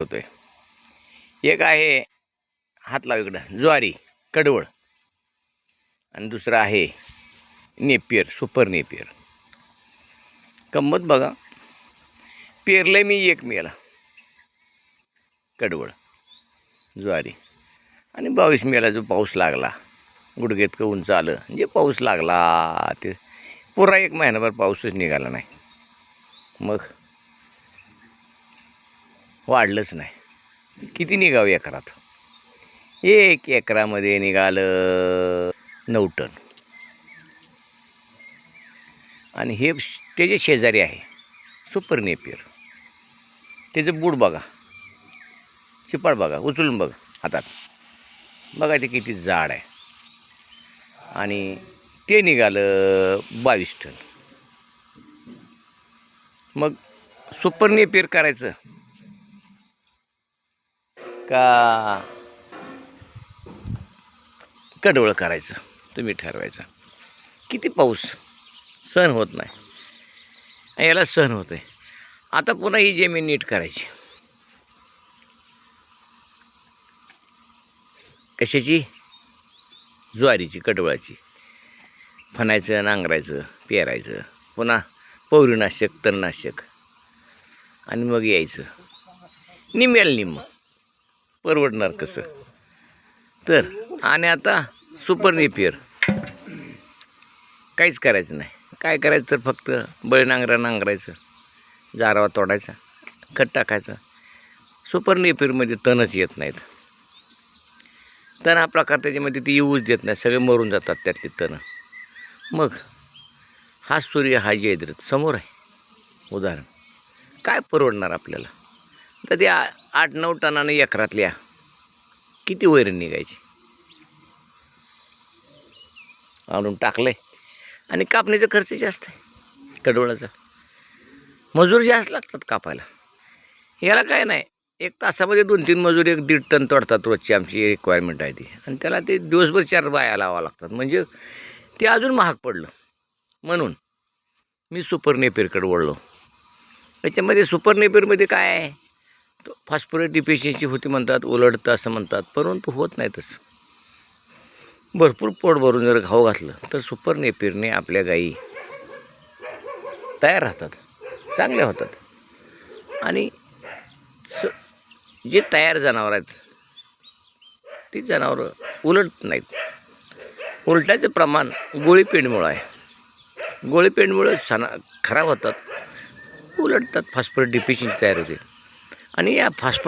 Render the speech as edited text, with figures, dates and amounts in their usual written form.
दाखवतो आहे. एक आहे हात लाव इकडं ज्वारी कडवळ आणि दुसरं आहे नेपियर सुपर नेपियर. गंमत बघा, पेरलं मी एक मेला कडवळ ज्वारी आणि 22 मेला जो पाऊस लागला गुडघेत उंच आलं म्हणजे पाऊस लागला ते पुरा एक महिनाभर पाऊसच निघाला नाही. मग वाढलंच नाही. किती निघावं एकरात? 1 एकरामध्ये निघालं 9 टन. आणि हे त्याचे शेजारी आहे सुपर नेपियर. त्याचं बूड बघा, चिपाड बघा, उचलून बघा हातात बघा ते किती जाड आहे. आणि ते निघालं 22 टन. मग सुपर नेपियर करायचं का कडवळ करायचं तुम्ही ठरवायचं. किती पाऊस सहन होत नाही, याला सहन होत आहे. आता पुन्हा ही जमीन नीट करायची. कशाची? ज्वारीची कडवळाची. फणायचं, नांगरायचं, पेरायचं, पुन्हा पौरीनाशक तणनाशक आणि मग यायचं. निम्म्याला निम्म परवडणार कसं तर. आणि आता सुपर नेपियर काहीच करायचं नाही. काय करायचं तर फक्त बळ नांगरायचं, जारावा तोडायचा, खत टाकायचं. सुपर नेपियरमध्ये तणच येत नाहीत. तण हा प्रकार त्याच्यामध्ये ती येऊच देत नाही, सगळे मरून जातात त्यातली तणं. मग हा सूर्य हा जयद्रथ समोर आहे उदाहरण. काय परवडणार आपल्याला? तर त्या 8-9 टनानं एकरातल्या किती वैरण निघायची? आणून टाकलं आहे. आणि कापणीचा खर्च जास्त आहे कडवळाचा. मजूर जास्त लागतात कापायला. याला काय नाही, 1 तासामध्ये 2-3 मजूर 1-1.5 टन तोडतात रोजची आमची रिक्वायरमेंट आहे ती. आणि त्याला ते दिवसभर 4 बाया लावावं लागतात. म्हणजे ते अजून महाग पडलं. म्हणून मी सुपर नेपियरकडे वळलो. त्याच्यामध्ये सुपर नेपियरमध्ये काय आहे, तो फॉस्फरस डिफिशियन्सी होती म्हणतात, उलटतं असं म्हणतात, परंतु होत नाही तसं. भरपूर पोट भरून जर घाव घातलं तर सुपर नेपियरने आपल्या गायी तयार राहतात, चांगल्या होतात. आणि जे तयार जनावर आहेत ती जनावरं उलट नाहीत. उलटाचं प्रमाण गोळीपेंडमुळं आहे. गोळीपेंडमुळं खराब होतात, उलटतात, फॉस्फरस डिफिशियन्सी तयार होते. आणि या फॉस्फरस